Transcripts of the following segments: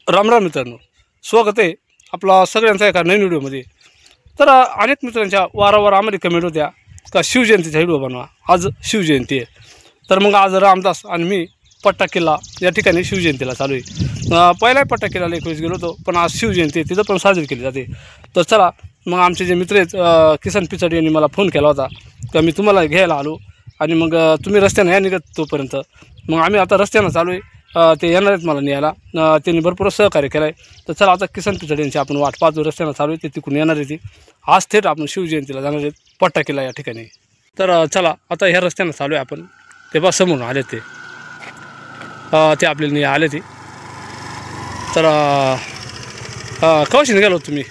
राम राम मित्रांनो, स्वागत आहे आपला सगळ्यांचा एका नवीन व्हिडिओमध्ये। तर अनेक मित्रांच्या वारंवार आम्हाला कमेंट होत्या का शिवजयंतीचा व्हिडिओ बनवा। आज शिवजयंती आहे, तर मग आज रामदास आणि मी पट्टा किल्ला या ठिकाणी शिवजयंतीला चालू आहे। पहिला पट्टा किल्ल्याला 21 गेलो होतो, पण आज शिवजयंती तिथं पण साजरी केली जाते। तर चला मग आमचे जे मित्र आहेत किसन पिचड यांनी मला फोन केला होता का मी तुम्हाला घ्यायला आलो आणि मग तुम्ही रस्त्यानं या निघत तोपर्यंत मग आम्ही आता रस्त्यानं चालू आहे। ते येणार आहेत मला न्यायला, त्यांनी भरपूर सहकार्य केलं आहे। तर चला आता किसन पिचड यांची आपण वाट पाहतो, रस्त्यानं चालू आहे ते तिकडून येणार आहे ती। आज थेट आपण शिवजयंतीला जाणार आहेत पट्टा किल्ला या ठिकाणी। तर चला आता ह्या रस्त्यानं चालू आहे आपण, ते बा समोरून आले ते आपल्याला नाही आले ते। तर कवाशी निघालो तुम्ही?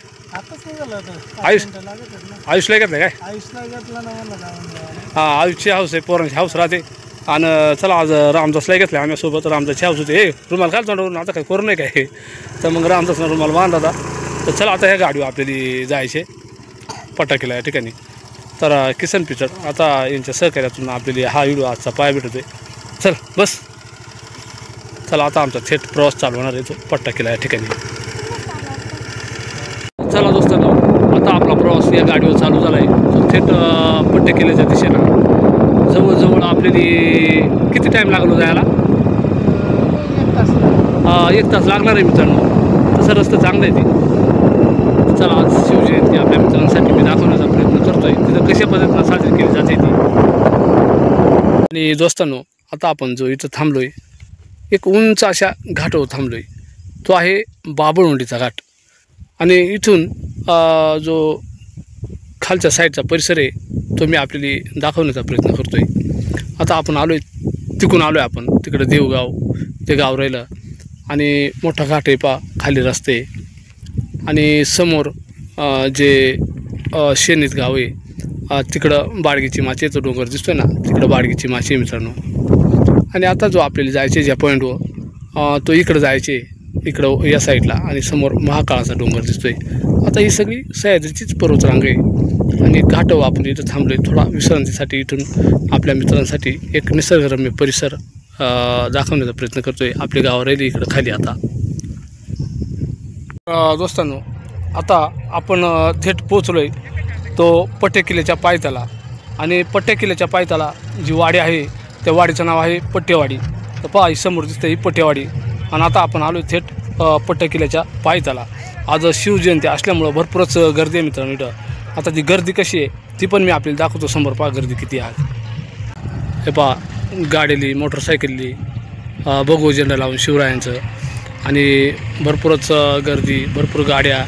आयुषला घेतलं काय? हां, आयुषची हाऊस आहे, पोरांची हाऊस राहते। आणि चला आज रामदासला घेतलं आम्हीसोबत। रामदासची हाऊस होते, हे रुमाल खाल तोंडावरून आता काय करू नाही काय, तर मग रामदासनं रुमाल बांधला होता। तर चला आता ह्या गाडीवर आपल्याला जायचे पट्टा किल्ला या ठिकाणी। तर किसन पिचड आता यांच्या सहकार्यातून आपल्याला हा व्हिडिओ आजचा पाय भेटतोय। चल बस, चला आता आमचा थेट प्रवास चालू होणार आहे तो पट्टा किल्ला या ठिकाणी। चला दोस्तांनो, आता आपला प्रवास या गाडीवर चालू झाला आहे, तो थेट पट्टा किल्ल्याच्या दिशेनं। जवळजवळ आपल्याला किती टाईम लागलो जायला? 1 तास लागणार आहे मित्रांनो, तसं रस्ता चांगलं आहे ते। चला आज शिवजयंती आपल्या मित्रांसाठी मी दाखवण्याचा प्रयत्न करतो आहे, तिथं कशा पद्धतीनं साजरी केली जाते ती। आणि दोस्तांनो, आता आपण जो इथं थांबलो आहे, एक उंच अशा घाटावर थांबलो आहे, तो आहे बाबळवंडीचा घाट। आणि इथून जो खालच्या साईडचा परिसर आहे तो मी आपल्याला दाखवण्याचा प्रयत्न करतो आहे। आता आपण आलो आहे तिकडून आलो आहे आपण, तिकडं देवगाव ते गाव राहिलं आणि मोठा घाट आहे पा, खाली रस्ते आणि समोर जे शेनीत गाव आहे तिकडं बाडगीची माची तो डोंगर दिसतोय ना, तिकडं बाडगीची माची आहे मित्रांनो। आणि आता जो आपल्याला जायचे ज्या पॉईंटवर तो इकडं जायचे, इकडं या साईडला, आणि समोर महाकाळाचा डोंगर दिसतोय। आता ही सगळी सह्याद्रीचीच पर्वतरांग आहे आणि घाटावर आपण इथं थांबलोय थोडा विश्रांतीसाठी। इथून आपल्या मित्रांसाठी एक निसर्गरम्य परिसर दाखवण्याचा प्रयत्न करतोय। आपल्या गावावर राहिली इकडं खाली। आता दोस्तांनो, आता आपण थेट पोचलोय तो पट्टा किल्ल्याच्या पायथ्याला। आणि पट्टा किल्ल्याच्या पायथ्याला जी वाडी आहे त्या वाडीचं नाव आहे पट्टेवाडी। तर पहा ही समोर दिसते ही पट्टेवाडी। आणि आता आपण आलो थेट पट्टा किल्ल्याच्या पायथ्याला। आज शिवजयंती असल्यामुळं भरपूरच गर्दी आहे मित्रांनो इथं। आता ती गर्दी कशी आहे ती पण मी आपल्याला दाखवतो समोर। पहा गर्दी किती आहे आज, हे पहा गाडीली मोटरसायकलली बघू झेंडा लावून शिवरायांचं, आणि भरपूरच गर्दी, भरपूर गाड्या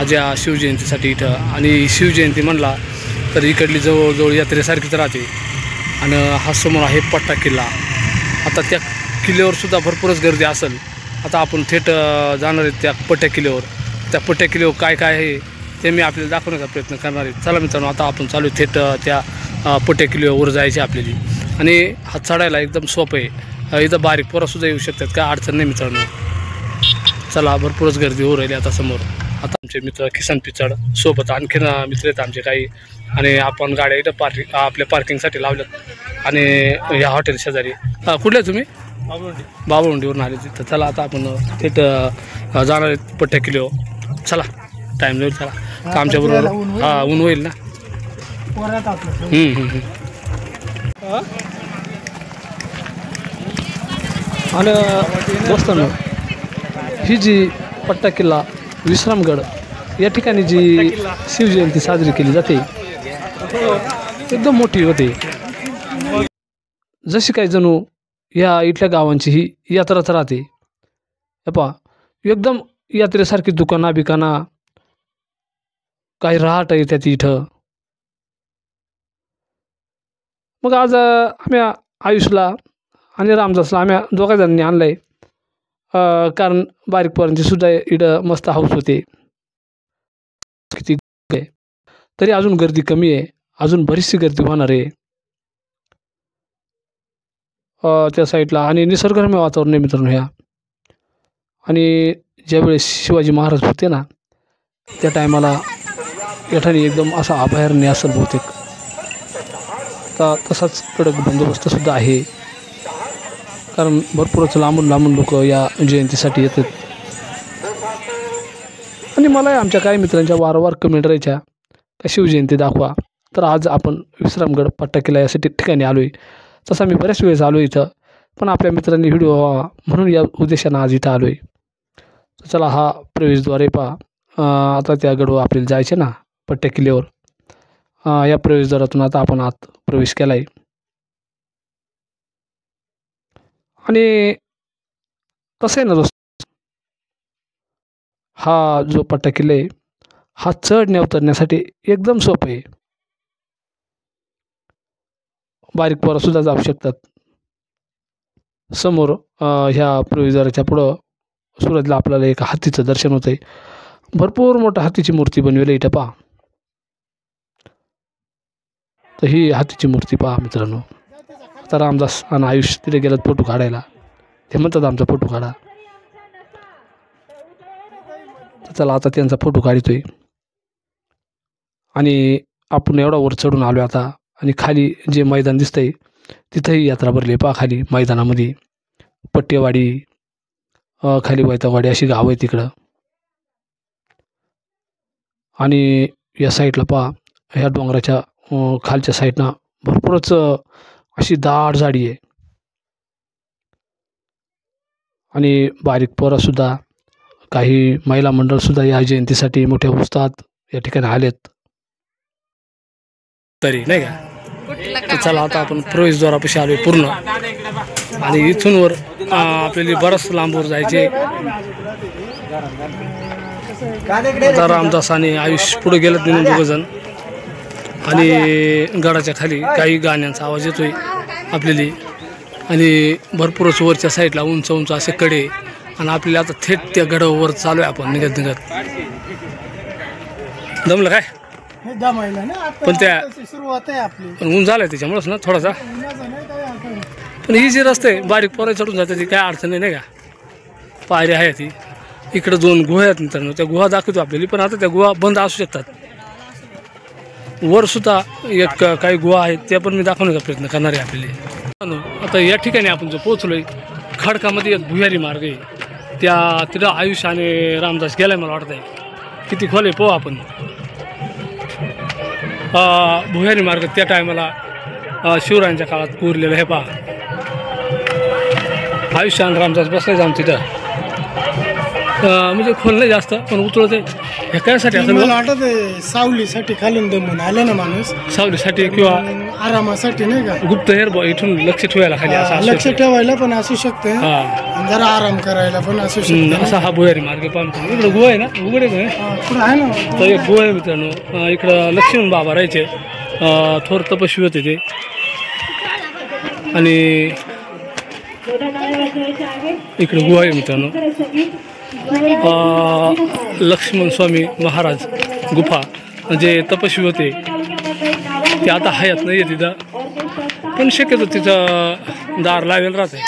आज या शिवजयंतीसाठी इथं। आणि शिवजयंती म्हणला तर इकडली जवळजवळ यात्रेसारखीच राहते। आणि हा समोर आहे पट्टा किल्ला। आता त्या किल्ल्यावर सुद्धा भरपूरच गर्दी असेल। आता आपण थेट जाणार आहेत त्या पट्टा किल्ल्यावर। त्या पट्टा किल्ल्यावर काय काय आहे ते मी आपल्याला दाखवण्याचा प्रयत्न करणार आहे। चला मित्रांनो, आता आपण चालू थेट त्या पट्टा किल्ल्यावर जायचे आपल्याला। आणि हा चढायला एकदम सोपं आहे, इथं बारीक पोरंसुद्धा येऊ शकतात, काय अडचण नाही मित्रांनो। चला भरपूरच गर्दी होऊ राहिली आता समोर। आता आमचे मित्र किसन पिचड सोबत आणखीन मित्र आहेत आमचे काही, आणि आपण गाड्या इथं आपल्या पार्किंगसाठी लावल्यात। आणि ह्या हॉटेल शेजारी कुठले तुम्ही? बाबळवंडीवरून आले तिथं। चला आता आपण थेट जाणार आहेत पट्टा किल्ल्यावर। चला टाईम जाईल, चला आमच्याबरोबर। हां, ऊन होईल ना। आणि दोस्तांनो, ही जी पट्टा किल्ला विश्रामगड या ठिकाणी जी शिवजयंती साजरी केली जाते एकदम मोठी होते। जशी काही जणू या इथल्या गावांची ही यात्राच राहते। हे पहा एकदम यात्रेसारखी दुकाना बिकाना, काही राहट येतात इथं। मग आज आम्ही आयुषला आणि रामदासला आम्ही दोघा जणांनी आणलं आहे, कारण बारीक पोरांची सुद्धा इथं मस्त हाऊस होते। किती आहे तरी अजून गर्दी कमी आहे, अजून बरीचशी गर्दी होणार आहे त्या साईडला। आणि निसर्गरम्य वातावरण आहे मित्रांनो ह्या। आणि ज्यावेळेस शिवाजी महाराज होते ना त्या टायमाला या ठिकाणी एकदम असा अभयारण्य असेल बहुतेक, तर तसाच कडक बंदोबस्तसुद्धा आहे। कारण भरपूरच लांबून लांबून लोक या जयंतीसाठी येतात। आणि मला आमच्या काही मित्रांच्या वारंवार कमेंट राहायच्या का शिवजयंती दाखवा. तर आज आपण विश्रामगड पट्टा किल्ला यासाठी ठिकाणी आलो आहे. तसा मी बऱ्याच वेळेस आलो इथं, पण आपल्या मित्रांनी व्हिडिओ व्हावा म्हणून या उद्देशानं आज इथं आलो आहे. तर चला हा प्रवेशद्वार आहे पहा. आता त्या गडवर आपल्याला जायचे ना पट्ट्या किल्ल्यावर. या प्रवेशद्वारातून आता आपण आत प्रवेश केला आहे. आणि कसं आहे ना दोस्त, हा जो पट्टा किल्ला आहे हा चढण्या उतरण्यासाठी एकदम सोपं आहे. बारीक पोरंसुद्धा जाऊ शकतात. समोर ह्या प्रवेशद्वाराच्या पुढं सुरुवातीला आपल्याला एक हत्तीचं दर्शन होतं आहे. भरपूर मोठा हत्तीची मूर्ती बनवली इथं पहा. तर ही हत्तीची मूर्ती पहा मित्रांनो. आता रामदास आणि आयुष तिथे गेलं फोटो काढायला. ते म्हणतात आमचा फोटो काढा. तर चला आता त्यांचा फोटो काढतोय. आणि आपण एवढा वर चढून आलो आता. आणि खाली जे मैदान दिसतंय तिथंही यात्रा भरली पहा. खाली मैदानामध्ये पट्टेवाडी, खाली वैतागवाडी अशी गावं आहे तिकडं. आणि या साईडला पहा, ह्या डोंगराच्या खालच्या साईडनं भरपूरच अशी दाट झाडी आहे. आणि बारीक पोरंसुद्धा, काही महिला मंडळसुद्धा या जयंतीसाठी मोठ्या उत्साहात या ठिकाणी आलेत तरी नाही का. तर चला आता आपण प्रवेशद्वारापाशी आलो आहे पूर्ण. आणि इथून वर आपल्याला बरंच लांबवर जायचे. आता रामदास आणि आयुष पुढे गेलेत म्हणून दोघंजण. आणि गडाच्या खाली काही गाण्यांचा आवाज येतोय आपल्याला. आणि भरपूरच वरच्या साईडला उंच उंच असे कडे. आणि आपल्याला आता थेट त्या गडावर चालू आहे आपण निघत निघत. जमलं काय पण त्या सुरुवात आहे आपली. पण ऊन झालं त्याच्यामुळेच ना थोडासा. पण ही जी रस्ते बारीक पोरं चढून जाते ती काय अडचण नाही का. पायऱ्या आहे ती. इकडे 2 गुहा आहेत मित्रांनो. त्या गुहा दाखवतो आपल्याला. पण आता त्या गुहा बंद असू शकतात. वरसुद्धा एक काही गुहा आहेत त्या पण मी दाखवण्याचा प्रयत्न करणार आहे आपल्याला. आता या ठिकाणी आपण जो पोहोचलो आहे खडकामध्ये एक भुयारी मार्ग आहे. त्या तिथं आयुष आणि रामदास गेलाय मला वाटतं आहे. किती खोल आहे पोहा आपण. भुयारी मार्ग त्या टायमाला शिवरायांच्या काळात कोरलेलं हे पहा. आयुष्य आणि रामदास बसले जाऊन तिथं. म्हणजे खोल नाही जास्त पण उतरत आहे. हे कायसाठी असं मला वाटत आहे सावलीसाठी खालून दमून आले ना माणूस. सावलीसाठी किंवा आरामासाठी नाही का. गुप्तहेर इथून लक्ष ठेवायला खाली असं लक्ष ठेवायला पण असू शकते. हां जरा आराम करायला पण असू शकते. असा हा भुयारी मार्ग पाहतो. इकडं गुहा आहे ना उघडे पुढे आहे ना. तर एक गुहा आहे मित्रांनो. इकडं लक्ष्मण बाबा राहायचे. थोर तपस्वी होते ते. आणि इकडं गुहा आहे मित्रांनो. लक्ष्मण स्वामी महाराज गुफा जे तपस्वी होते ते आता हयात नाही आहे तिथं. पण शक्यतो तिथं दार लावेल राहते.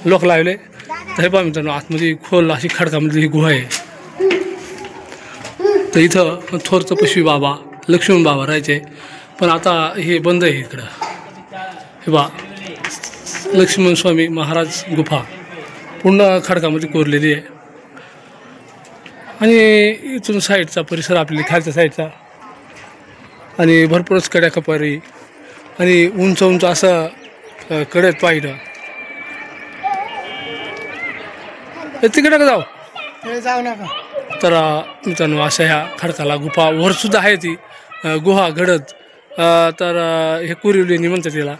लोक लावले. तर हे पहा मित्रांनो आतमध्ये खोल अशी खडकामध्ये ही गुहा आहे. तर इथं थोर तपस्वी बाबा लक्ष्मण बाबा राहायचे. पण आता हे बंद आहे इकडं. हे पहा लक्ष्मण स्वामी महाराज गुफा पूर्ण खडकामध्ये कोरलेली आहे. आणि इथून साईडचा परिसर आपली खालच्या साईडचा. आणि भरपूरच कड्या कपारी आणि उंच उंच असं कड्यात पाहिलं. तिकडे का जाऊ नका. तर मित्रांनो अशा ह्या खडकाला गुफा वरसुद्धा आहे ती गुहा घडत. तर हे कुरिवलेनी म्हणतात त्याला.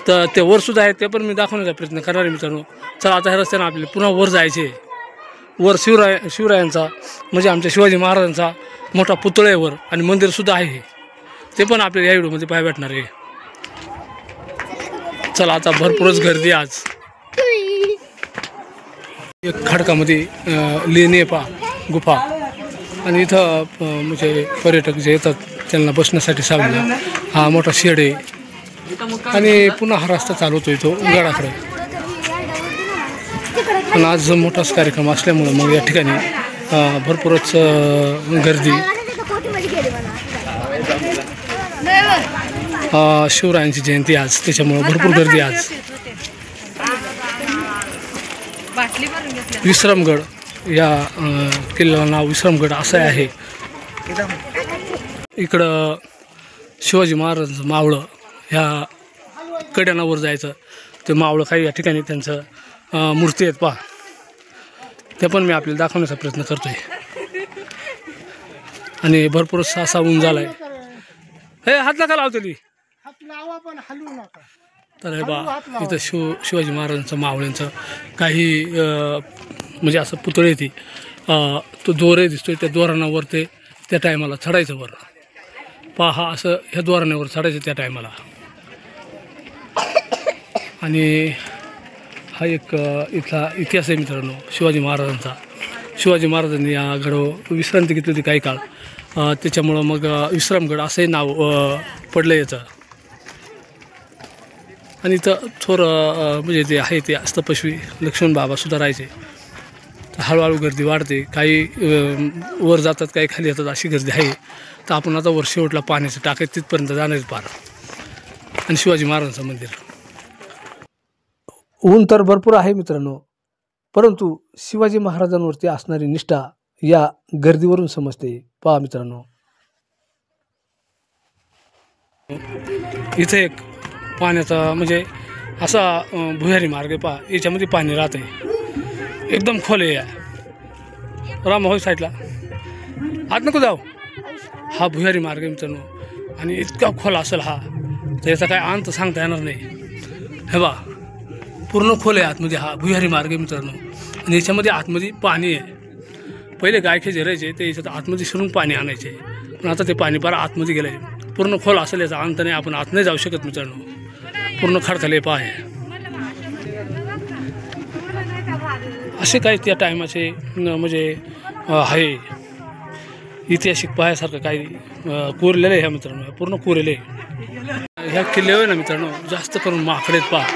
तर ते वरसुद्धा आहे ते पण मी दाखवण्याचा प्रयत्न करणार आहे मित्रांनो. चला आता ह्या रस्त्यानं आपल्याला पुन्हा वर जायचे. वर शिवरायांचा म्हणजे आमच्या शिवाजी महाराजांचा मोठा पुतळा आहे वर. आणि मंदिरसुद्धा आहे. ते पण आपल्याला या व्हिडिओमध्ये पाहायला भेटणार आहे. चला आता भरपूरच गर्दी आज. एक खडकामध्ये लेणी आहे पहा गुफा. आणि इथं म्हणजे पर्यटक जे येतात त्यांना बसण्यासाठी सावली. हा मोठा शेड आहे. आणि पुन्हा हा रस्ता चालवतो तो गडाकडे. पण आज मोठाच कार्यक्रम असल्यामुळं मग या ठिकाणी भरपूरच गर्दी. शिवरायांची जयंती आज त्याच्यामुळं भरपूर गर्दी आज. विश्रामगड या किल्ल्याला नाव विश्रामगड असं आहे. इकडं शिवाजी महाराजांचं मावळं ह्या कड्यानावर जायचं ते मावळं काही या ठिकाणी त्यांचं मूर्ती आहेत पहा. ते पण मी आपल्याला दाखवण्याचा प्रयत्न करतोय. आणि भरपूर असा ऊन झालाय. हे हात नका लावतली. तर हे बा इथं शिवाजी महाराजांचं मावळ्यांचं काही म्हणजे असं पुतळे ती तो दोरे दिसतोय. त्या दोरांवर ते त्या टायमाला चढायचं वर पहा. असं ह्या दोरांवर चढायचं त्या टायमाला. आणि हा एक इथला इतिहास आहे मित्रांनो शिवाजी महाराजांचा. शिवाजी महाराजांनी या गडावर विश्रांती घेतली होती काही काळ. त्याच्यामुळं मग विश्रामगड असंही नाव पडलं याचं. आणि इथं थोर म्हणजे जे आहे ते अस्तपश्वी लक्ष्मण बाबासुद्धा राहायचे. हळूहळू गर्दी वाढते. काही वर जातात काही खाली येतात अशी गर्दी आहे. तर आपण आता वर शेवटला पाण्याचं टाक आहे तिथपर्यंत जाणार पार. आणि शिवाजी महाराजांचं मंदिर. ऊन तर भरपूर आहे मित्रांनो, परंतु शिवाजी महाराजांवरती असणारी निष्ठा या गर्दीवरून समजते. पहा मित्रांनो इथे एक पाण्याचा म्हणजे असा भुयारी मार्ग आहे पहा. याच्यामध्ये पाणी राहते एकदम खोल आहे. राम होय साईडला आत नको जाऊ. हा भुयारी मार्ग आहे मित्रांनो. आणि इतका खोल असेल हा तर याचा काय अंत सांगता येणार नाही. हे बा पूर्ण खोल आहे आतमध्ये. हा भुयारी मार्ग आहे मित्रांनो. आणि याच्यामध्ये आतमध्ये पाणी आहे. पहिले गायखे जे राहायचे ते याच्यात आतमध्ये शिरून पाणी आणायचे. पण आता ते पाणी पार आतमध्ये गेलं आहे. पूर्ण खोल असेल याचा अंत नाही. आपण आत नाही जाऊ शकत मित्रांनो. पूर्ण खडखले पा आहे. असे काही त्या टायमाचे म्हणजे आहे ऐतिहासिक पाहायसारखं काही कोरलेलं आहे ह्या मित्रांनो. पूर्ण कोरलेलं आहे. ह्या किल्ल्यावर ना मित्रांनो जास्त करून माकडेत पहा.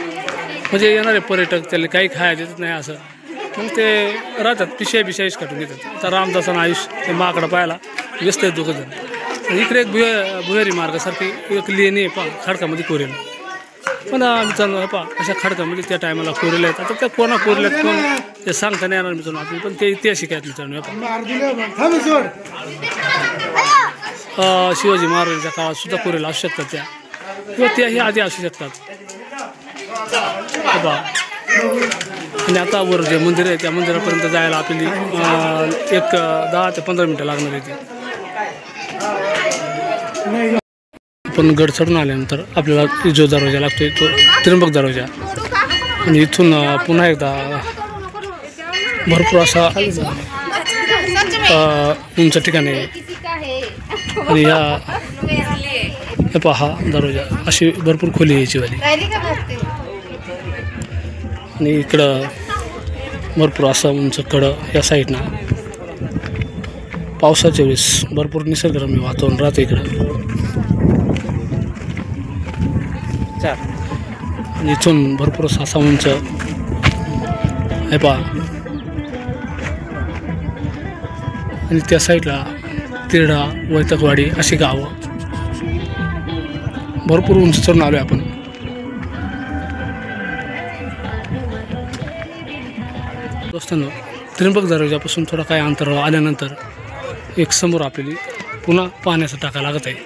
म्हणजे येणारे पर्यटक त्याला काही खायला देत नाही असं. मग ते राहतात पिशाईच काढून घेतात. आता रामदासांना आयुष ते माकडं पाहायला व्यस्त आहेत दोघं जण. इकडे एक भुयारी मार्गासारखी एक लेणी आहे पहा खडकामध्ये कोरेल. पण मित्रांनो पहा अशा खडकामध्ये त्या टायमाला कोरेल्या आहेत. आता त्या कोणा कोरल्यात कोण ते सांगता नाही येणार मित्रांनो आपण. पण ते ऐतिहासिक आहेत मित्रांनो. शिवाजी महाराजांच्या काळात सुद्धा कोरेल असू शकतात त्या किंवा त्याही आधी असू शकतात. आणि आता वर जे मंदिर आहे त्या मंदिरापर्यंत जायला आपली एक 10 ते 15 मिनटं लागणार आहे. पण गड चढून आल्यानंतर आपल्याला जो दरवाजा लागतोय तो त्र्यंबक दरवाजा. आणि इथून पुन्हा एकदा भरपूर असा उंच ठिकाण आहे. आणि हे पहा दरवाजा अशी भरपूर खोली यायची वाली. आणि इकडं भरपूर असं उंच कडं या साईडनं. पावसाच्या वेळेस भरपूर निसर्गरम्य वातावरण राहतं इकडं. आणि इथून भरपूर असा उंच हे पहा. आणि त्या साईडला तिरडा वैतकवाडी अशी गावं भरपूर उंच चढून आलो आहे आपण. दोस्तांनो त्र्यंबक दरवाजापासून थोडा काही अंतरावर आल्यानंतर एक समोर आपल्याला पुन्हा पाण्याचा टाका लागत आहे.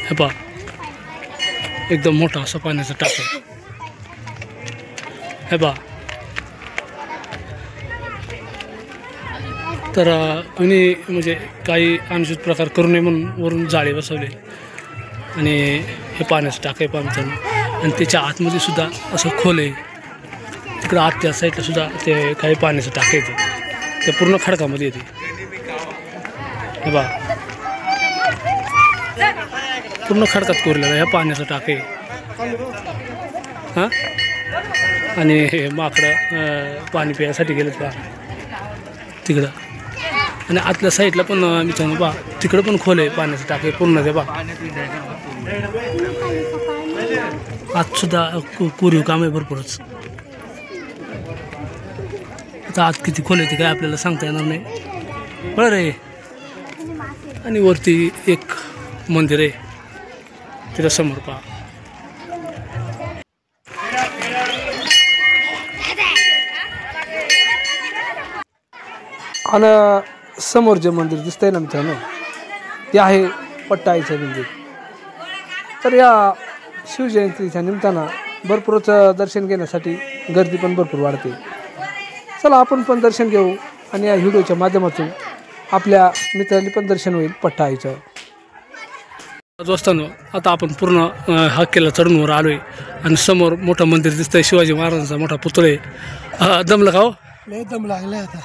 हे पहा एकदम मोठा असा पाण्याचा टाका. हे पहा तर कोणी म्हणजे काही अनुचित प्रकार करू नये म्हणून वरून जाळे बसवले. आणि हे पाण्याचं टाकं आहे पहा मित्रांनो. आणि त्याच्या आतमध्ये सुद्धा असं खोल आहे. तिकडं आत त्या साईडला सुद्धा ते काही पाण्याचं टाकं येते. ते पूर्ण खडकामध्ये येते. हे बघा पूर्ण खडकात कोरलेलं ह्या पाण्याचं टाकं आहे. हां आणि हे माकडं पाणी प्यायसाठी गेलेत पहा तिकडं. आणि आतल्या साईडला पण मित्रांनो पहा तिकडं पण खोल आहे पाण्याचं टाकं पूर्ण. ते पहा आतसुद्धा कोरीव काम आहे भरपूरच. आता आत किती खोल आहे ते काय आपल्याला सांगता येणार नाही बरं रे. आणि वरती एक मंदिर आहे तिथं समोर पहा. आणि समोर जे मंदिर दिसतंय ना मित्रांनो ते आहे पट्टाईचं मंदिर. तर या शिवजयंतीच्या निमित्तानं भरपूरच दर्शन घेण्यासाठी गर्दी पण भरपूर वाढते. चला आपण पण दर्शन घेऊ आणि या व्हिडिओच्या माध्यमातून आपल्या मित्रांनी पण दर्शन होईल पट्टाईचं. दोस्तांनो आता आपण पूर्ण हा किल्ला चढूनवर आलो आहे आणि समोर मोठं मंदिर दिसतंय शिवाजी महाराजांचा मोठा पुतळा आहे. दमलं का हो? लय दम लागले आता.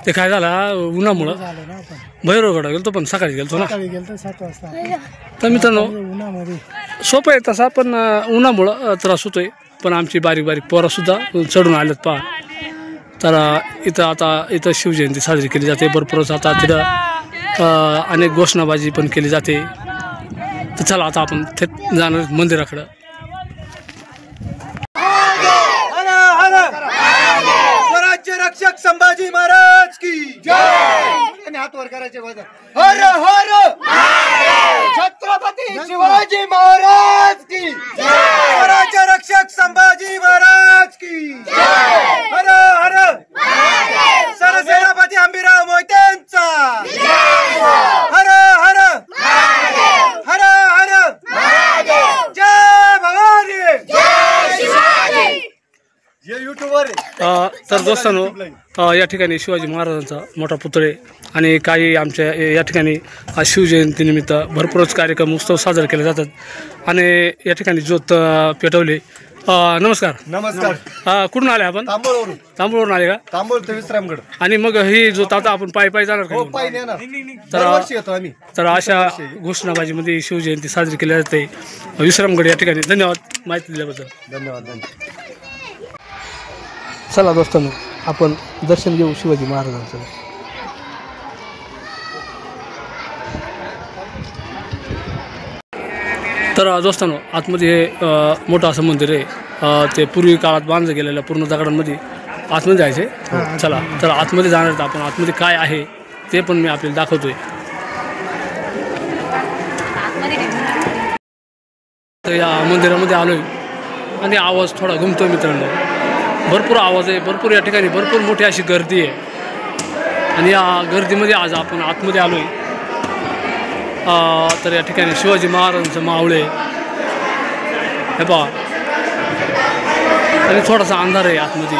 ते काय झाला उन्हामुळं झालं ना आपण भैरवगडा गेलो पण सकाळी गेलो ना. सकाळी गेलो 7 वाजता. तर मित्रांनो उन्हामध्ये सोपं आहे तसा पण उन्हामुळं त्रास होतोय. पण आमची बारीक बारीक पोरंसुद्धा चढून आलेत पहा. तर इथं शिवजयंती साजरी केली जाते. भरपूरच आता तिथं अनेक घोषणाबाजी पण केली जाते. तर चला आता आपण थेट जाणार मंदिराकडं. स्वराज्य रक्षक संभाजी महाराज की जय. हात वर करायचे. हर हर छत्रपती शिवाजी महाराज की जय. स्वराज्य रक्षक संभाजी महाराज की जय. हर हर सरसेनापती अंबिराव मोहितेंचा हर हर हर हर जय भवानी जय शिवाजी. तर दोस्तांनो या ठिकाणी शिवाजी महाराजांचा मोठा पुतळे आणि काही आमच्या या ठिकाणी शिवजयंतीनिमित्त भरपूरच कार्यक्रम उत्सव साजरे केले जातात आणि या ठिकाणी ज्योत पेटवले. नमस्कार. नमस्कार. कुठून आले आपण? तांबूळवरून आले का? तांबूळ ते विश्रामगड. आणि मग ही ज्योत आता आपण पायी जाणार का? पायी येणार. दरवर्षी येतो आम्ही. तर अशा घोषणाबाजीमध्ये शिवजयंती साजरी केली जाते विश्रामगड या ठिकाणी. धन्यवाद माहिती दिल्याबद्दल. धन्यवाद. चला दोस्तांनो आपण दर्शन घेऊ शिवाजी महाराजांचं. तर दोस्तांनो आतमध्ये हे मोठं असं मंदिर आहे. ते पूर्वी काळात बांधलं गेलेलं पूर्ण दगडांमध्ये आतमध्ये जायचे. चला तर आतमध्ये जाणार आहेत आपण. आतमध्ये काय आहे ते पण मी आपल्याला दाखवतोय. तर या मंदिरामध्ये आलोय आणि आवाज थोडा घुमतोय मित्रांनो. भरपूर आवाज आहे. भरपूर या ठिकाणी भरपूर मोठी अशी गर्दी आहे आणि या गर्दीमध्ये आज आपण आतमध्ये आलोय. तर या ठिकाणी शिवाजी महाराजांचं मावळे हे पहा आणि थोडासा अंधार आहे आतमध्ये.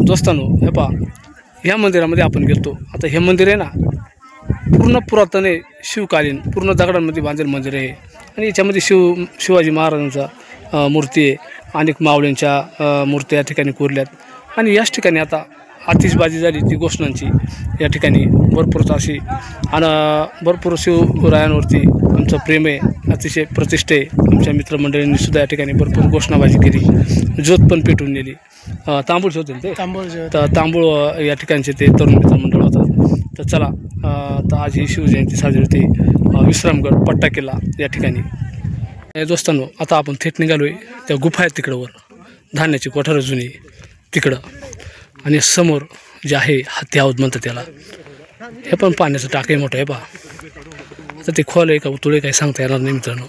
दोस्तांनो हे पहा ह्या मंदिरामध्ये आपण गेलो. आता हे मंदिर आहे ना पूर्ण पुरातन आहे. शिवकालीन पूर्ण दगडांमध्ये बांधलेलं मंदिर आहे आणि याच्यामध्ये शिवाजी महाराजांचा मूर्ती आहे. अनेक मावळ्यांच्या मूर्त्या या ठिकाणी कोरल्यात आणि याच ठिकाणी आता आतिषबाजी झाली ती घोषणांची. या ठिकाणी भरपूरच अशी आणि भरपूर शिवरायांवरती आमचं प्रेम आहे. अतिशय प्रतिष्ठा आहे. आमच्या मित्रमंडळींनी सुद्धा या ठिकाणी भरपूर घोषणाबाजी केली. ज्योत पण पेटवून नेली. तांबूळचे होते ते तर तांबूळ या ठिकाणचे ते तरुण मित्रमंडळ होतात. तर चला तर आज ही शिवजयंती साजरी होती विश्रामगड पट्टा किल्ला या ठिकाणी. दोस्तांनो आता आपण थेट निघालो आहे. त्या गुफा आहेत तिकडं वर धान्याची कोठारं जुनी तिकडं आणि समोर जे आहे हत्ती हौद म्हणतात त्याला. हे पण पाण्याचं टाकही मोठं आहे पहा. आता ते खोल आहे का उतुळे काही सांगता येणार नाही मित्रांनो.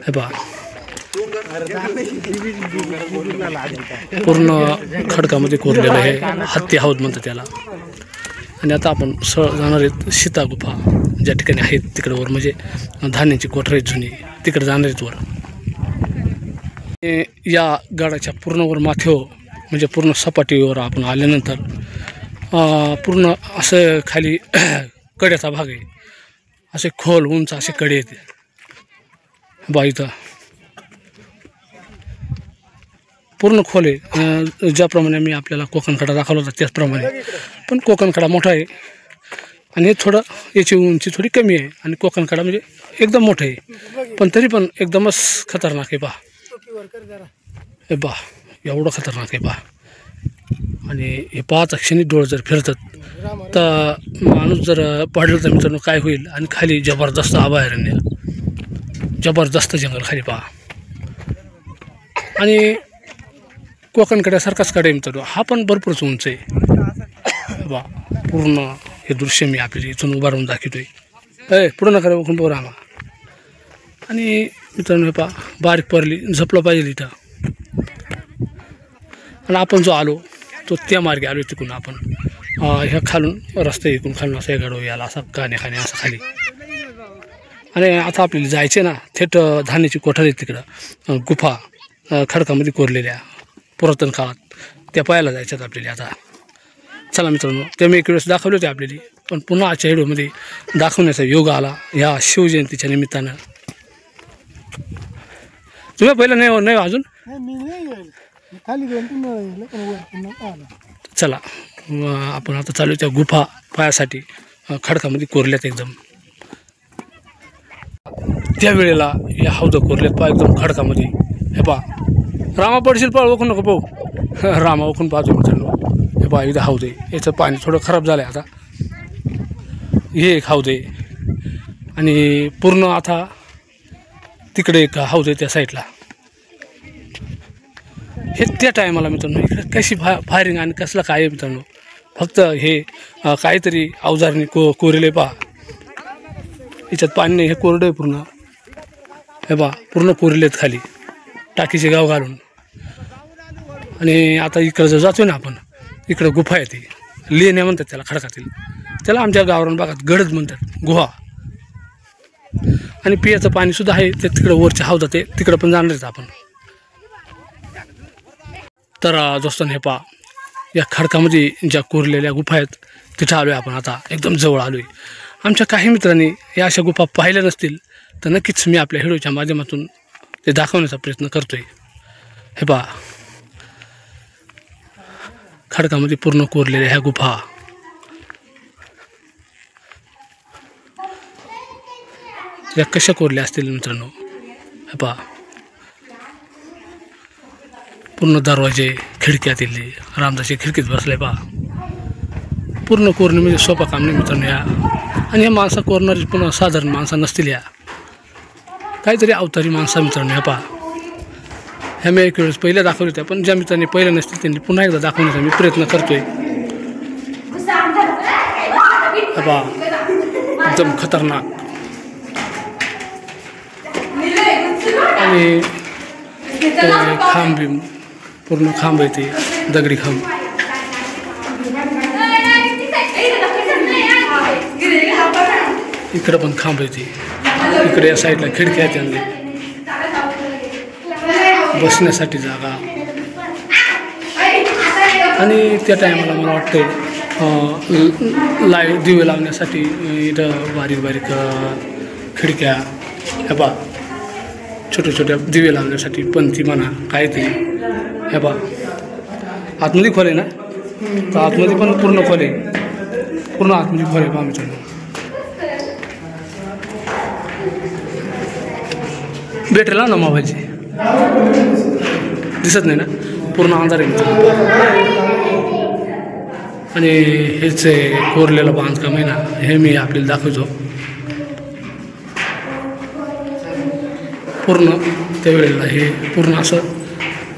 हे पहा पूर्ण खडकामध्ये कोरलेलं आहे. हत्ती हौद म्हणतात त्याला. आणि आता आपण जाणार आहेत सीता गुफा ज्या ठिकाणी आहेत तिकडं वर म्हणजे धान्याची कोठार आहेत जुनी तिकडे जाणार आहेत वर. या गडाच्या पूर्ण वर माथ्यावर म्हणजे पूर्ण सपाटीवर आपण आल्यानंतर पूर्ण असं खाली कड्याचा भाग आहे. असे खोल उंच असे कडे आहेत. बा इथं पूर्ण खोल आहे. ज्याप्रमाणे मी आपल्याला कोकणकडा दाखवला होता त्याचप्रमाणे, पण कोकणकडा मोठा आहे आणि हे थोडं याची उंची थोडी कमी आहे आणि कोकणकडा म्हणजे एकदम मोठं आहे, पण तरी पण एकदमच खतरनाक आहे बा. हे बा एवढं खतरनाक आहे बा. आणि हे पाच क्षणी डोळे जर फिरतात तर माणूस जर पडलं तर मित्रांनो काय होईल. आणि खाली जबरदस्त अभयारण्य, जबरदस्त जंगल खाली पहा. आणि कोकणकड्यासारखाच कडे मित्रांनो हा पण भरपूरच उंच आहे बा. पूर्ण हे दृश्य मी आपल्याला इथून उभा राहून दाखवतोय. पुढं नका उठून बघा आम्हा. आणि मित्रांनो हे पहा बारीक परली झपलं पाहिजे इथं. आणि आपण जो आलो तो त्या मार्गे आलो तिकडून आपण ह्या खालून रस्ता इकडून खालून असं गाडो याला असं खाणे असं खाली. आणि आता आपल्याला जायचे ना थेट धान्याची कोठारी तिकडं गुफा खडकामध्ये कोरलेल्या पुरातन काळात त्या पाहायला जायच्यात आपल्याला. आता चला मित्रांनो ते मी एक वेळेस दाखवले होते आपल्याला, पण पुन्हा आजच्या व्हिडिओमध्ये दाखवण्याचा योग आला ह्या शिवजयंतीच्या निमित्तानं. तुम्ही पहिलं नाही अजून चला आपण आता चालू त्या गुफा पायासाठी खडकामध्ये कोरल्यात एकदम. त्यावेळेला या हौद कोरल्यात पहा एकदम खडकामध्ये. हे पहा रामा पडशील पळ ओखून नको पाहू. रामा ओखून पाहतो मित्रांनो. हे पहा इथं हौद आहे, याचं पाणी थोडं खराब झालं आहे आता. हे एक हौद आहे आणि पूर्ण आता तिकडे एक हौद आहे त्या साईडला. हे त्या टायमाला मित्रांनो इकडे कशी फायरिंग आणि कसलं काय आहे मित्रांनो. फक्त हे काहीतरी अवजारने कोरेले पहा. याच्यात पाणी नाही, हे कोरडं आहे पूर्ण. हे पहा पूर्ण कोरलेत खाली टाकीचे गाव घालून. आणि आता इकडं जर जातोय ना आपण इकडं गुफा आहे ती लेण्या म्हणतात त्याला खडकातील. त्याला आमच्या गावरान भागात गडद म्हणतात गुहा. आणि पियाचं पाणीसुद्धा आहे ते तिकडं वरच्या हौदात आहे, तिकडं पण जाणार आहेत आपण. तर दोस्तांनो हे पहा या खडकामध्ये ज्या कोरलेल्या गुफा आहेत तिथं आलो आहे आपण. आता एकदम जवळ आलो आहे. आमच्या काही मित्रांनी या अशा गुफा पाहिल्या नसतील तर नक्कीच मी आपल्या व्हिडिओच्या माध्यमातून ते दाखवण्याचा प्रयत्न करतो आहे. हे पहा खडकामध्ये पूर्ण कोरलेल्या ह्या गुफा. या कशा कोरल्या असतील मित्रांनो. हे पहा पूर्ण दरवाजे खिडक्यातील रामदासच्या खिडकीत बसले पहा. पूर्ण कोरणे म्हणजे सोपा काम नाही मित्रांनो या. आणि या माणसा कोरणारी पुन्हा साधारण माणसं नसतील, या काहीतरी अवतारी माणसा मित्रांनो. ह्या पहा ह्या मी एक वेळेस पहिल्या दाखवल्या होत्या, पण ज्या मित्रांनी पहिल्या नसतील त्यांनी पुन्हा एकदा दाखवण्याचा मी प्रयत्न करतोय. ह्या पहा एकदम खतरनाक. आणि खांब बी पूर्ण खांब आहे ते दगडी खांब. इकडं पण खांब आहे ते. इकडे या साईडला खिडक्या आहेत त्यांनी बसण्यासाठी जागा. आणि त्या टायमाला मला वाटतंय दिवे लावण्यासाठी इथं बारीक बारीक खिडक्या. हे पहा छोट्या छोट्या दिवे लावण्यासाठी पंथी म्हणा काय ते. हे पहा आतमध्ये खोल आहे ना, तर आतमध्ये पण पूर्ण खोल आहे, पूर्ण आतमध्ये खोल आहे पहा मित्रांनो. भेटेल ना मावाची दिसत नाही ना, पूर्ण अंधार आहे मित्रांनो. आणि हेच कोरलेलं बांधकाम आहे ना, हे मी आपल्याला दाखवतो. पूर्ण त्यावेळेला हे पूर्ण असं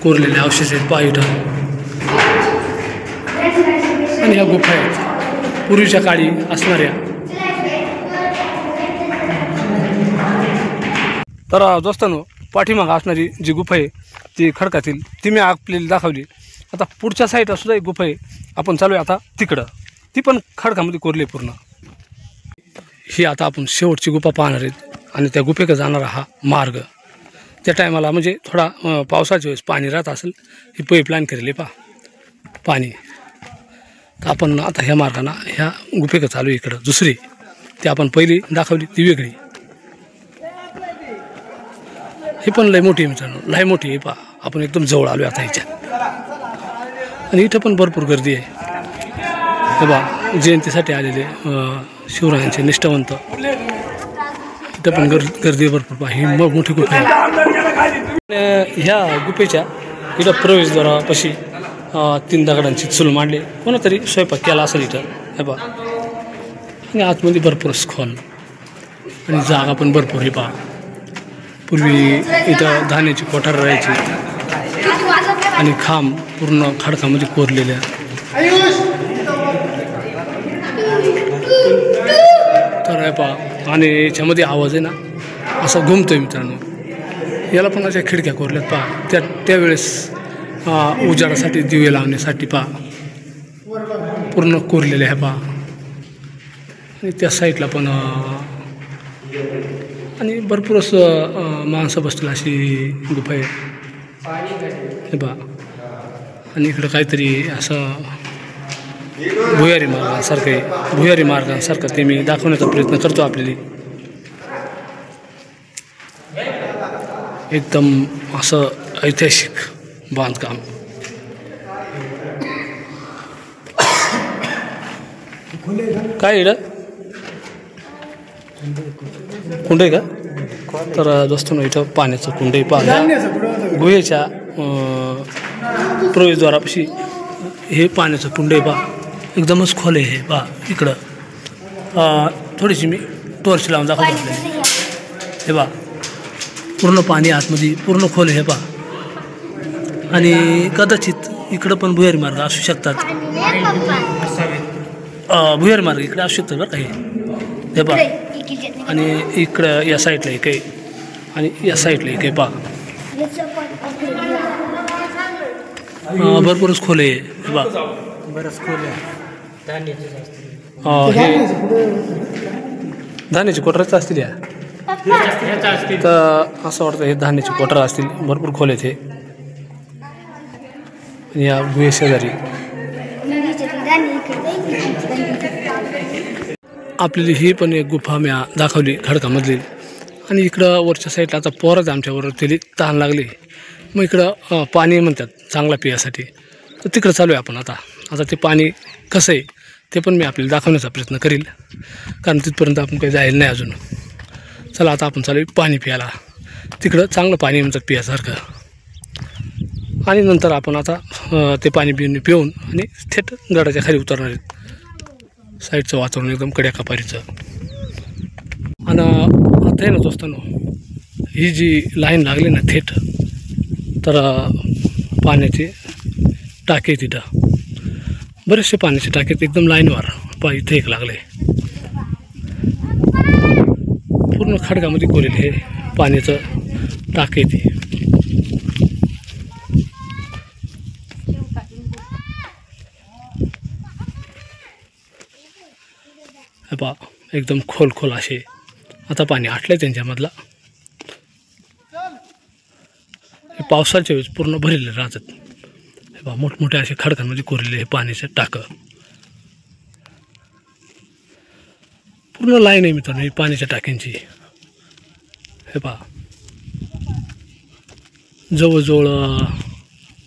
कोरलेले अवशेष आहेत पहा इथं. आणि ह्या गुफा आहेत पूर्वीच्या काळी असणाऱ्या. तर दोस्तांनो पाठीमागं असणारी जी गुफा आहे ती खडकातील ती मी आपल्याला दाखवली. आता पुढच्या साईडला सुद्धा एक गुफा आहे, आपण चालू आहे आता तिकडं. ती पण खडकामध्ये कोरली पूर्ण. ही आता आपण शेवटची गुफा पाहणार आहेत. आणि त्या गुफेकडे जाणारा हा मार्ग त्या टायमाला म्हणजे थोडा पावसाच्या वेळेस पाणी राहत असेल, ही पाईपलाईन केलेली पहा पाणी. तर आपण आता ह्या मार्गानं ह्या गुफेकडे चालू आहे. इकडं दुसरी ती आपण पहिली दाखवली ती वेगळी. ही पण लय मोठी आहे मित्रांनो, लय मोठी आहे पहा. आपण एकदम जवळ आलो आता ह्याच्या. आणि इथं पण भरपूर गर्दी आहे हे बा, जयंतीसाठी आलेले शिवरायांचे निष्ठावंत. इथं पण गर्दी भरपूर पहा. ही मोठी गुफा आहे. ह्या गुफेच्या इथं प्रवेशद्वारापाशी 3 दगडांची चूल मांडली. कोणतरी स्वयंपाक केला असेल इथं हे बा. आणि आतमध्ये भरपूरच खोल आणि जागा पण भरपूर आहे पहा. पूर्वी इथं धान्याची कोठार राहायची आणि खांब पूर्ण खडकामध्ये कोरलेल्या. तर हे पहा. आणि याच्यामध्ये आवाज आहे ना असा घुमतोय मित्रांनो. याला पण अशा खिडक्या कोरल्यात पहा. त्यावेळेस उजाडासाठी दिवे लावण्यासाठी पहा पूर्ण कोरलेले आहे पहा. आणि त्या साईडला पण आणि भरपूर असं माणसं बसतील अशी गुफा आहे हे पहा. आणि इकडं काहीतरी असं भुयारी मार्गासारखं आहे. भुयारी मार्गासारखं ते मी दाखवण्याचा प्रयत्न करतो आपल्याला. एकदम असं ऐतिहासिक बांधकाम. काय इकडं कुंड आहे का? तर दोस्तांनो इथं पाण्याचं कुंड आहे पहा. गुहेच्या प्रवेशद्वारापाशी हे पाण्याचं कुंड आहे पहा. एकदमच खोल आहे हे पहा. इकडं थोडीशी मी टॉर्च लावून दाखवतो आपल्याला हे पहा. पूर्ण पाणी आतमध्ये पूर्ण खोल आहे हे पहा. आणि कदाचित इकडं पण भुयारी मार्ग असू शकतात. भुयारी मार्ग इकडे असू शकतात बरं काही हे पहा. आणि इकडं या साईडला एक आहे आणि या साईडला एक आहे पहा. भरपूरच खोल आहे हे पहा. बरंच खोल आहे. हे धान्याची कोटरच असतील या. तर असं वाटतं हे धान्याची कोटर असतील. भरपूर खोल आहेत हे. या गुहे शेजारी आपल्याला ही पण एक गुफा मी दाखवली खडकामधली. आणि इकडं वरच्या साईडला आता पोरच आमच्यावर त्याला तहान लागली. मग इकडं पाणी म्हणतात चांगला पिण्यासाठी. तर तिकडं चालू आहे आपण आता ते पाणी कसं आहे ते पण मी आपल्याला दाखवण्याचा प्रयत्न करील. कारण तिथपर्यंत आपण काही जायला नाही अजून. चला आता आपण चालू आहे पाणी प्यायला. तिकडं चांगलं पाणी म्हणतात पियासारखं. आणि नंतर आपण आता ते पाणी पिऊन आणि थेट गडाच्या खाली उतरणार आहेत. साईडचं वातावरण एकदम कड्याकापारीचं. आणि आता आहे ना दोस्तांनो ही जी लाईन लागली ना थेट तर पाण्याचे टाके तिथं बरेचसे पाण्याचे टाके एकदम लाईनवर पा. इथे एक लागले पूर्ण खडकामध्ये कोरेल हे पाण्याचं टाके ते. पा एकदम खोल असे. आता पाणी आटलं त्यांच्यामधला. हे पावसाच्या वेळेस पूर्ण भरलेले राहतात हे पा. मोठमोठे असे खडकांमध्ये कोरलेले हे पाण्याचे टाकं. पूर्ण लाईन आहे मित्रांनो ही पाण्याच्या टाक्यांची हे पहा. जवळजवळ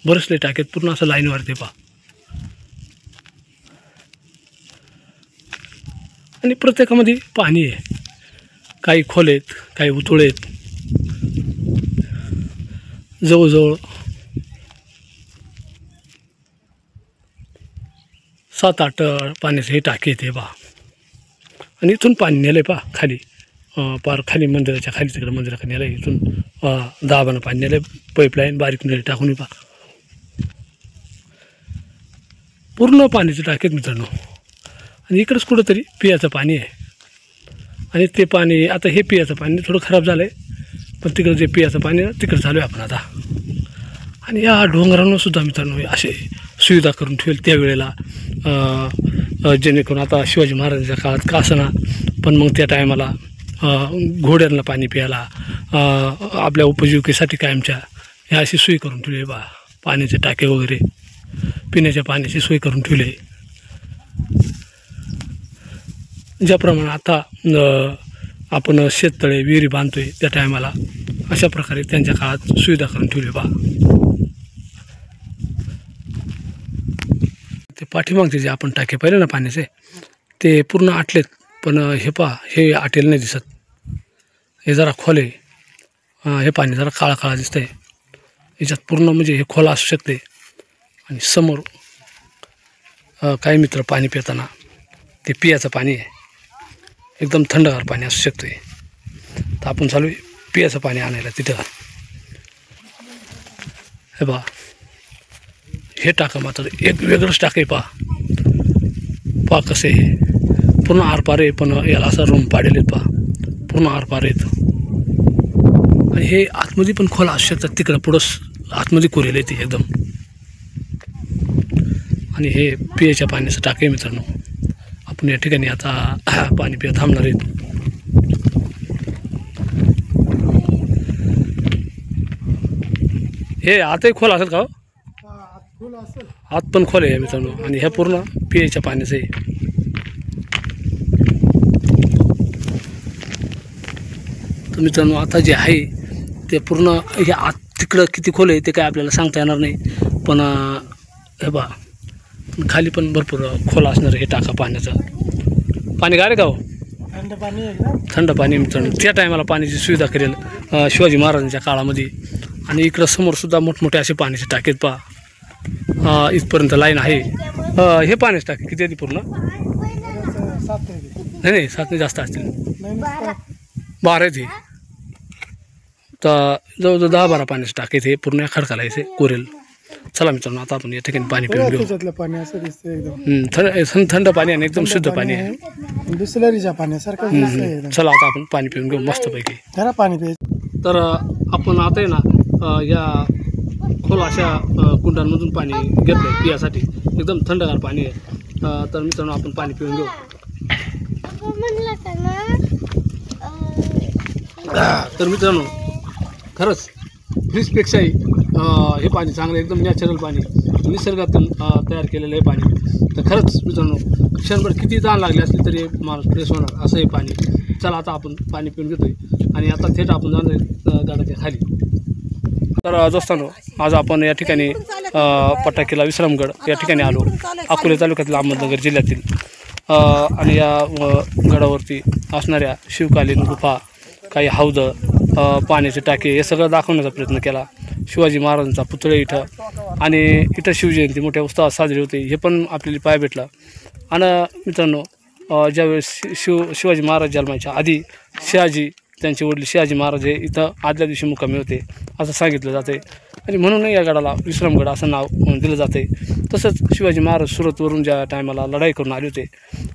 बरेचसे टाकेत पूर्ण असं लाईनवरती पहा. आणि प्रत्येकामध्ये पाणी आहे. काही खोल आहेत काही उथळ आहेत. जवळजवळ 7-8 पाण्याचे हे टाके आहेत हे पहा. आणि इथून पाणी नेलं आहे पहा खाली. पार खाली मंदिराच्या खाली तिकडे मंदिराकडे नेलं आहे. इथून दाबानं पाणी नेलं आहे. पाईपलाईन बारीक नेले टाकून पहा. पूर्ण पाण्याचे टाकेत मित्रांनो. आणि इकडंच कुठंतरी पियाचं पाणी आहे. आणि ते पाणी आता हे पियाचं पाणी थोडं खराब झालं आहे. पण तिकडं जे पियाचं पाणी आहे तिकडं चालू आहे आपण आता. आणि या डोंगरांवरसुद्धा मित्रांनो असे सुविधा करून ठेवेल त्यावेळेला जेणेकरून आता शिवाजी महाराजांच्या काळात का असं ना पण मग त्या टायमाला घोड्यांना पाणी प्यायला आपल्या उपजीविकेसाठी कायमच्या ह्या अशी सोय करून ठेवली बा. पाण्याचे टाके वगैरे पिण्याच्या पाण्याची सोय करून ठेवली. ज्याप्रमाणे आता आपण शेततळे विहिरी बांधतोय त्या टायमाला अशा प्रकारे त्यांच्या काळात सुविधा करून ठेवली पहा. ते पाठीमागचे जे आपण टाके पाहिले ना पाण्याचे ते पूर्ण आटलेत, पण हे पहा हे आटेल नाही दिसत. हे जरा खोल आहे, हे पाणी जरा काळा काळा दिसतंय. याच्यात पूर्ण म्हणजे हे खोल असू शकते. आणि समोर काही मित्र पाणी पिताना ते पियाचं पाणी आहे, एकदम थंडगार पाणी असू शकते. तर आपण चालू पियाचं पाणी आणायला तिथं. हे पहा हे टाकं मात्र एक वेगळंच टाक आहे. पहा कसे आहे, पूर्ण आरपार आहे, पण याला असं रूम पाडेल आहेत पहा, पूर्ण आरपार आहेत. आणि हे आतमध्ये पण खोल असू शकतात, तिकडं पुढंच आतमध्ये कोरेल आहे ते एकदम. आणि हे पियाच्या पाण्याचं टाक आहे मित्रांनो. आपण या ठिकाणी आता पाणी पिया थांबणार आहेत. हे आतही खोल असेल का हो? आत पण खोल आहे मित्रांनो. आणि ह्या पूर्ण पियाच्या पाण्याचं आहे. तर मित्रांनो आता जे आहे ते पूर्ण हे आत तिकडं किती खोल आहे ते काय आपल्याला सांगता येणार नाही, पण हे बा खाली पण भरपूर खोल असणार हे टाका पाण्याचं. पाणी गारे का हो? थंड पाणी आहे. थंड पाणी मित्रांनो. त्या टायमाला पाण्याची सुविधा करेल शिवाजी महाराजांच्या काळामध्ये. आणि इकडं समोरसुद्धा मोठमोठे असे पाण्याचे टाकेत पहा, इथपर्यंत लाईन आहे. हे पाण्याचे टाके किती आहे पूर्ण? 7 नाही 7 नाही, जास्त असतील. 12 आहेत हे. तर जवळजवळ 10-12 पाण्याचे टाके हे पूर्ण खडकाला यायचे कोरेल. चला मित्रांनो आता आपण या ठिकाणी पाणी पिऊन घेऊ. त्याच्यातलं पाणी असं दिसतं एकदम थंड पाणी आणि एकदम शुद्ध पाणी आहे. बिसलरीच्या पाण्यासारखं दिसतंय एकदम. चला आता आपण पाणी पिऊन घेऊ मस्तपैकी. जरा पाणी प्यायचं. तर आपण आता आहे ना या खोल अशा कुंडांमधून पाणी घेतलं आहे पियासाठी. एकदम थंडगार पाणी आहे. तर मित्रांनो आपण पाणी पिऊन घेऊ. तर मित्रांनो खरंच फ्रीजपेक्षाही हे पाणी चांगलं, एकदम नॅचरल पाणी, निसर्गातून तयार केलेलं आहे पाणी. तर खरंच मित्रांनो क्षणभर किती ताण लागले असले तरी माणूस फ्रेश होणार असं हे पाणी. चला आता आपण पाणी पिऊन घेतोय आणि आता थेट आपण जाणार गडाच्या खाली. तर दोस्तांनो आज आपण या ठिकाणी पटाकीला विश्रामगड या ठिकाणी आलो, अकोले तालुक्यातील अहमदनगर जिल्ह्यातील. आणि या गडावरती असणाऱ्या शिवकालीन गुफा, काही हौद, पाण्याचे टाके हे सगळं दाखवण्याचा प्रयत्न केला. शिवाजी महाराजांचा पुतळे इथं, आणि इथं शिवजयंती मोठ्या उत्साहात साजरी होते हे पण आपल्याला पाहायला भेटलं. आणि मित्रांनो ज्यावेळेस शिवाजी महाराज जन्माच्या आधी शहाजी, त्यांचे वडील शहाजी महाराज हे इथं आदल्या दिवशी मुक्कामी होते असं सांगितलं जाते. आणि म्हणून या गडाला विश्रामगड असं नाव दिलं जाते. तसंच शिवाजी महाराज सुरतवरून ज्या टायमाला लढाई करून आले होते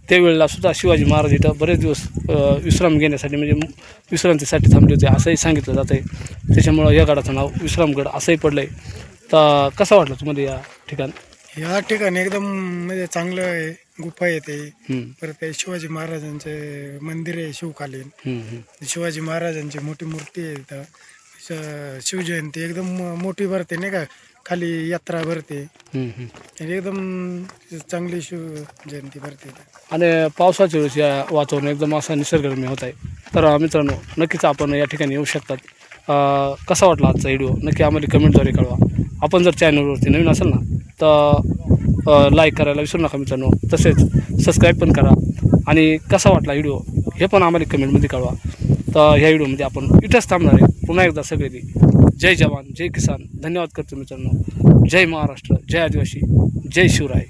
त्यावेळेला सुद्धा शिवाजी महाराज इथं बरेच दिवस विश्राम घेण्यासाठी म्हणजे विश्रांतीसाठी थांबले होते असंही सांगितलं जातं आहे. त्याच्यामुळं या गडाचं नाव विश्रामगड असंही पडलं आहे. तर कसं वाटलं तुम्हाला या ठिकाण? या ठिकाणी एकदम म्हणजे चांगलं आहे. गुफा येते, परत काही शिवाजी महाराजांचे मंदिर आहे शिवकालीन. शिवाजी महाराजांची मोठी मूर्ती आहे इथं. शिवजयंती एकदम मोठी भरते नाही का, खाली यात्रा भरते, एकदम चांगली शिवजयंती भरते. आणि पावसाच्या वेळेस या वातावरण एकदम असं निसर्गरम्य होत आहे. तर मित्रांनो नक्कीच आपण या ठिकाणी येऊ शकतात. कसा वाटला आजचा व्हिडिओ नक्की आम्हाला कमेंटद्वारे कळवा. आपण जर चॅनलवरती नवीन असेल ना तर लाईक करायला विसरू नका मित्रांनो. तसेच सबस्क्राईब पण करा. आणि कसा वाटला व्हिडिओ हे पण आम्हाला कमेंटमध्ये कळवा. तर ह्या व्हिडिओमध्ये आपण इथंच थांबणार आहे. पुन्हा एकदा सगळे जय जवान, जय किसान, धन्यवाद करतो मित्रांनो. जय महाराष्ट्र, जय आदिवासी, जय शिवराय.